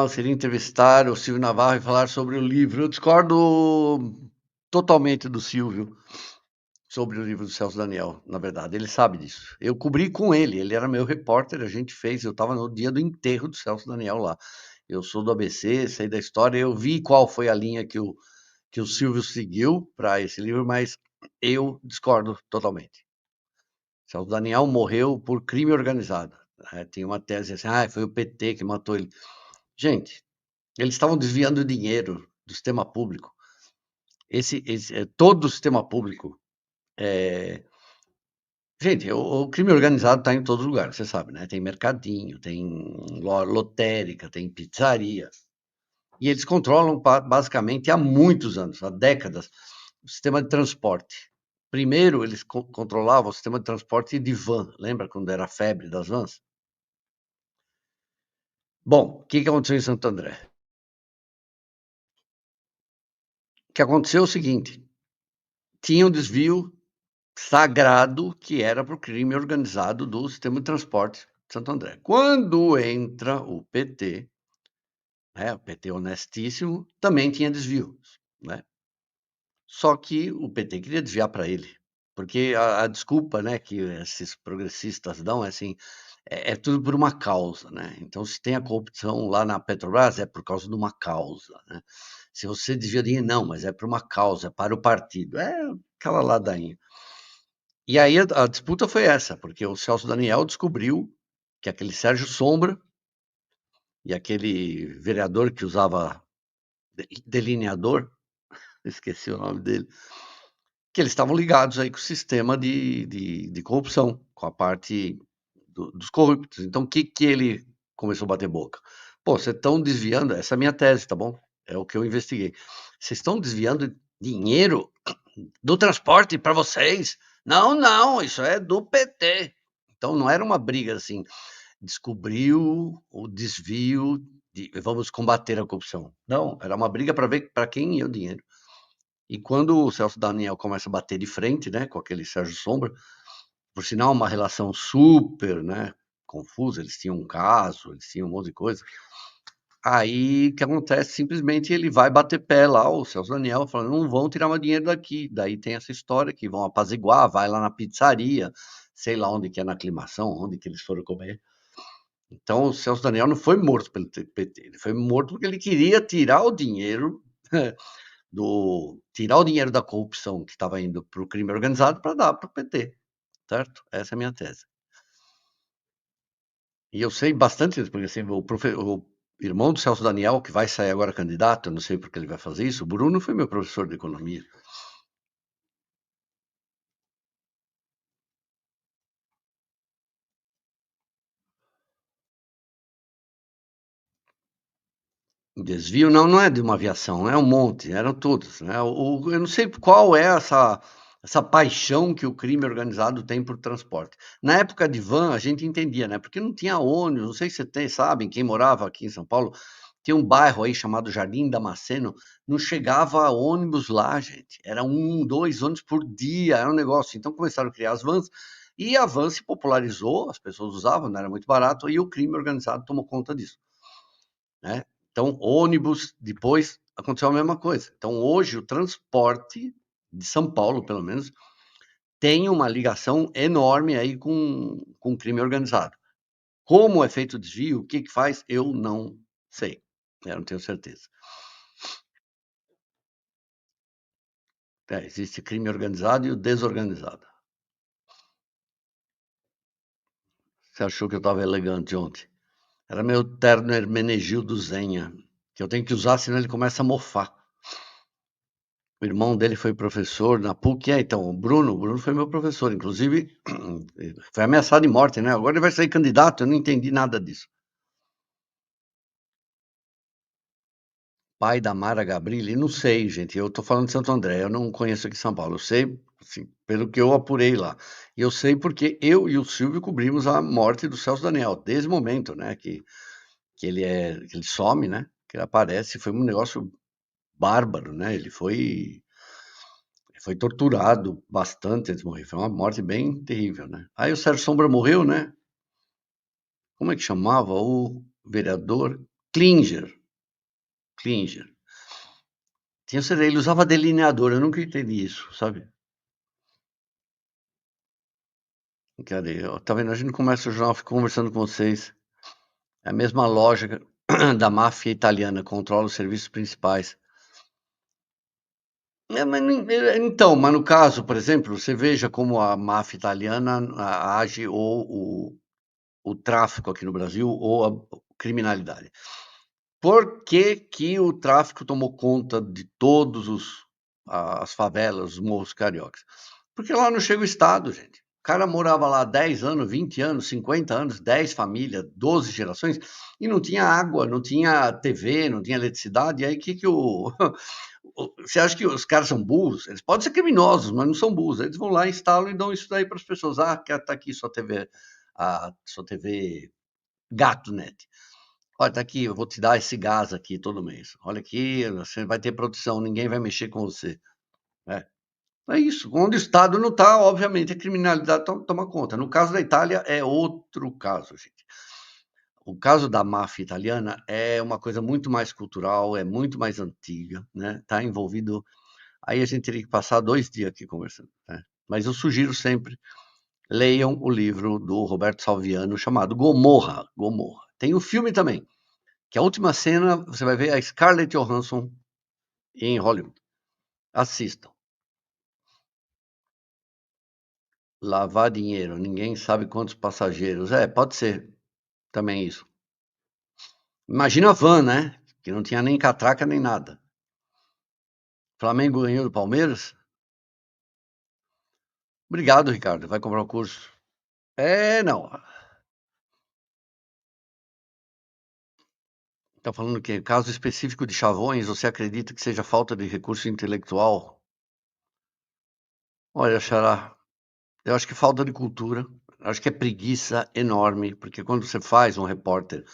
Seria entrevistar o Silvio Navarro e falar sobre o livro. Eu discordo totalmente do Silvio sobre o livro do Celso Daniel, na verdade, ele sabe disso. Eu cobri com ele era meu repórter, a gente fez, eu estava no dia do enterro do Celso Daniel lá. Eu sou do ABC, sei da história, eu vi qual foi a linha que o Silvio seguiu para esse livro, mas eu discordo totalmente. Celso Daniel morreu por crime organizado. Tem uma tese assim, foi o PT que matou ele. Gente, eles estavam desviando dinheiro do sistema público. Todo o sistema público. Gente, o crime organizado está em todos os lugares, você sabe, né? Tem mercadinho, tem lotérica, tem pizzaria. E eles controlam basicamente há muitos anos, há décadas, o sistema de transporte. Primeiro, eles controlavam o sistema de transporte de van. Lembra quando era a febre das vans? Bom, o que aconteceu em Santo André? O que aconteceu é o seguinte: tinha um desvio sagrado que era para o crime organizado do sistema de transporte de Santo André. Quando entra o PT, né, o PT honestíssimo, também tinha desvios, né? Só que o PT queria desviar para ele, porque a desculpa, né, que esses progressistas dão é assim, é tudo por uma causa, né? Então, se tem a corrupção lá na Petrobras, é por causa de uma causa, né? Se você desvia dinheiro, não, mas é por uma causa, é para o partido. É aquela ladainha. E aí a disputa foi essa, porque o Celso Daniel descobriu que aquele Sérgio Sombra e aquele vereador que usava delineador, esqueci o nome dele, que eles estavam ligados aí com o sistema de corrupção, com a parte dos corruptos. Então, o que que ele começou a bater boca? Pô, vocês estão desviando, essa é a minha tese, tá bom? É o que eu investiguei. Vocês estão desviando dinheiro do transporte para vocês? Não, não, isso é do PT. Então, não era uma briga assim, descobriu o desvio de vamos combater a corrupção. Não, era uma briga para ver para quem ia o dinheiro. E quando o Celso Daniel começa a bater de frente, né, com aquele Sérgio Sombra, por sinal, uma relação super, né, confusa, eles tinham um caso, eles tinham um monte de coisa. Aí, o que acontece? Simplesmente ele vai bater pé lá, o Celso Daniel, falando, não vão tirar meu dinheiro daqui. Daí tem essa história que vão apaziguar, vai lá na pizzaria, sei lá onde que é na aclimação, onde que eles foram comer. Então, o Celso Daniel não foi morto pelo PT, ele foi morto porque ele queria tirar o dinheiro tirar o dinheiro da corrupção que estava indo para o crime organizado para dar para o PT, certo? Essa é a minha tese. E eu sei bastante disso, porque assim, o irmão do Celso Daniel, que vai sair agora candidato, eu não sei porque ele vai fazer isso, o Bruno foi meu professor de economia. Desvio não é de uma aviação, é um monte, eram todos, né? Eu não sei qual é essa paixão que o crime organizado tem por transporte. Na época de van, a gente entendia, né? Porque não tinha ônibus, não sei se vocês sabem, quem morava aqui em São Paulo, tem um bairro aí chamado Jardim Damasceno, não chegava ônibus lá, gente. Era 1, 2 ônibus por dia, era um negócio. Então começaram a criar as vans, e a van se popularizou, as pessoas usavam, não era muito barato, e o crime organizado tomou conta disso, né? Então, ônibus, depois aconteceu a mesma coisa. Então, hoje, o transporte de São Paulo, pelo menos, tem uma ligação enorme aí com crime organizado. Como é feito o desvio, o que que faz, eu não sei. Eu não tenho certeza. Existe crime organizado e o desorganizado. Você achou que eu estava elegante ontem? Era meu terno Hermenegildo Zenha, que eu tenho que usar, senão ele começa a mofar. O irmão dele foi professor na PUC. Então, o Bruno foi meu professor, inclusive foi ameaçado de morte, né? Agora ele vai sair candidato, eu não entendi nada disso. Pai da Mara Gabrilli, não sei, gente. Eu tô falando de Santo André, eu não conheço aqui São Paulo. Eu sei, assim, pelo que eu apurei lá. E eu sei porque eu e o Silvio cobrimos a morte do Celso Daniel, desde o momento, né, que ele some, né? Que ele aparece, foi um negócio bárbaro, né? Ele foi torturado bastante antes de morrer. Foi uma morte bem terrível, né? Aí o Sérgio Sombra morreu, né? Como é que chamava? vereador Klinger. Klinger. Tinha certeza, ele usava delineador, eu nunca entendi isso, sabe? Cadê? Ó, tá vendo? A gente não começa o jornal, fico conversando com vocês. É a mesma lógica da máfia italiana, controla os serviços principais. Então, mas no caso, por exemplo, você veja como a máfia italiana age ou o tráfico aqui no Brasil ou a criminalidade. Por que que o tráfico tomou conta de todos as favelas, os morros cariocas? Porque lá não chega o Estado, gente. O cara morava lá 10 anos, 20 anos, 50 anos, 10 famílias, 12 gerações, e não tinha água, não tinha TV, não tinha eletricidade. E aí que o. Você acha que os caras são burros? Eles podem ser criminosos, mas não são burros. Eles vão lá, instalam e dão isso daí para as pessoas. Ah, quer tá aqui sua TV, sua TV GatoNet. Olha, tá aqui, eu vou te dar esse gás aqui todo mês. Olha aqui, você vai ter produção, ninguém vai mexer com você. É, é isso. Onde o Estado não está, obviamente, a criminalidade toma conta. No caso da Itália, é outro caso, gente. O caso da máfia italiana é uma coisa muito mais cultural, é muito mais antiga, né? Está envolvido. Aí a gente teria que passar 2 dias aqui conversando, né? Mas eu sugiro sempre leiam o livro do Roberto Salviano chamado Gomorra. Gomorra. Tem o filme também, que a última cena você vai ver a Scarlett Johansson em Hollywood. Assistam. Lavar dinheiro, ninguém sabe quantos passageiros. É, pode ser também isso. Imagina a van, né? Que não tinha nem catraca nem nada. Flamengo ganhou do Palmeiras? Obrigado, Ricardo. Vai comprar o curso. É, não. Tá falando que caso específico de chavões, você acredita que seja falta de recurso intelectual? Olha, Xará, eu acho que falta de cultura. Eu acho que é preguiça enorme, porque quando você faz um repórter.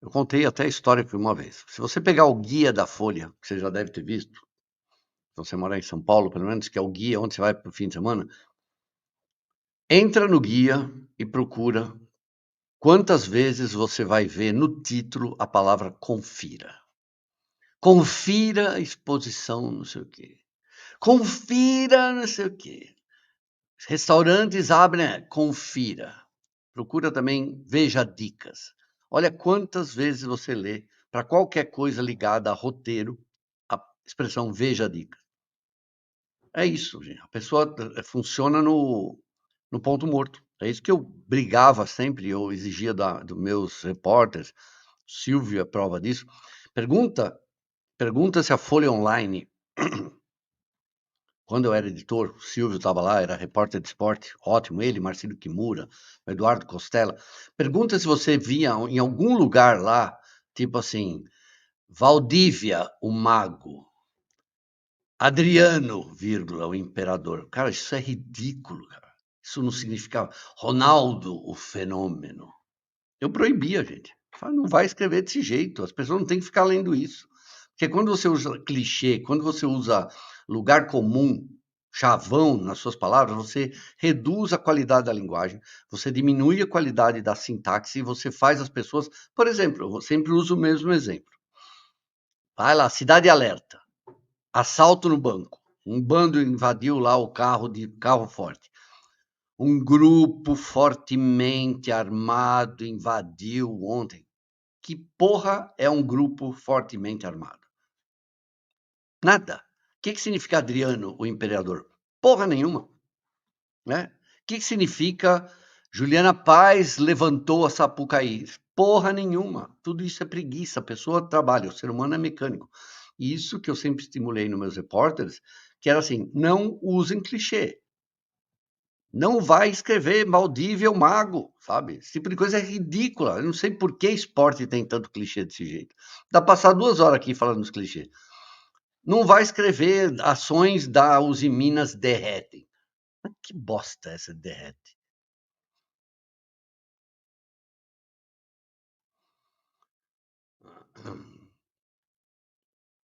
Eu contei até a história que uma vez. Se você pegar o guia da Folha, que você já deve ter visto, se você morar em São Paulo, pelo menos, que é o guia onde você vai para o fim de semana, entra no guia e procura quantas vezes você vai ver no título a palavra confira. Confira a exposição, não sei o quê. Confira, não sei o quê. Restaurantes abrem, confira. Procura também, veja dicas. Olha quantas vezes você lê para qualquer coisa ligada a roteiro, a expressão veja dicas. É isso, gente. A pessoa funciona no ponto morto. É isso que eu brigava sempre, eu exigia dos meus repórteres. Silvio é prova disso. Pergunta, pergunta se a Folha Online, quando eu era editor, o Silvio estava lá, era repórter de esporte, ótimo, ele, Marcelo Kimura, Eduardo Costela. Pergunta se você via em algum lugar lá, tipo assim, Valdívia, o mago, Adriano, vírgula, o imperador. Cara, isso é ridículo, cara. Isso não significava Ronaldo, o fenômeno. Eu proibia, gente. Falei, não vai escrever desse jeito, as pessoas não têm que ficar lendo isso. Porque quando você usa clichê, quando você usa lugar comum, chavão nas suas palavras, você reduz a qualidade da linguagem, você diminui a qualidade da sintaxe e você faz as pessoas. Por exemplo, eu sempre uso o mesmo exemplo. Vai lá, Cidade Alerta, assalto no banco. Um bando invadiu lá o carro de carro forte. Um grupo fortemente armado invadiu ontem. Que porra é um grupo fortemente armado? Nada. O que significa Adriano, o imperador? Porra nenhuma, né? O que significa Juliana Paz levantou a Sapucaí? Porra nenhuma. Tudo isso é preguiça. A pessoa trabalha, o ser humano é mecânico. E isso que eu sempre estimulei nos meus repórteres, que era assim, não usem clichê. Não vai escrever Maldívia o Mago, sabe? Esse tipo de coisa é ridícula. Eu não sei por que esporte tem tanto clichê desse jeito. Dá pra passar 2 horas aqui falando dos clichês. Não vai escrever ações da Uzi Minas derretem. Mas que bosta é essa derrete?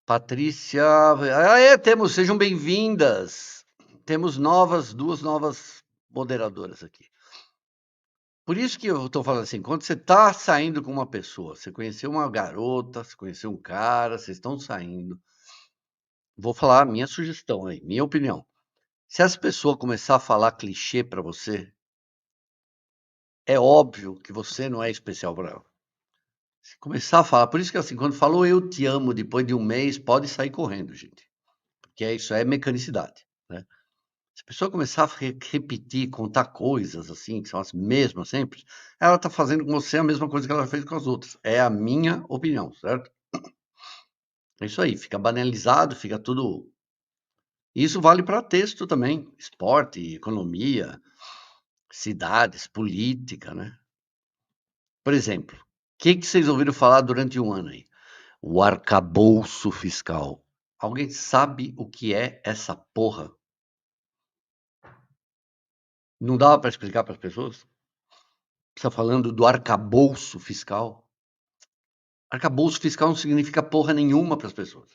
Patrícia, temos, sejam bem-vindas. Temos duas novas moderadoras aqui. Por isso que eu tô falando assim, quando você tá saindo com uma pessoa, você conheceu uma garota, você conheceu um cara, vocês estão saindo. Vou falar a minha sugestão aí, minha opinião. Se essa pessoa começar a falar clichê pra você, é óbvio que você não é especial pra ela. Se começar a falar, por isso que assim, quando falou eu te amo depois de um mês, pode sair correndo, gente. Porque isso é mecanicidade, né? Se a pessoa começar a repetir, contar coisas assim, que são as mesmas sempre, ela tá fazendo com você a mesma coisa que ela fez com as outras. É a minha opinião, certo? É isso aí, fica banalizado, fica tudo. Isso vale para texto também, esporte, economia, cidades, política, né? Por exemplo, o que vocês ouviram falar durante um ano aí? O arcabouço fiscal. Alguém sabe o que é essa porra? Não dava para explicar para as pessoas? Você está falando do arcabouço fiscal? Arcabouço fiscal não significa porra nenhuma para as pessoas.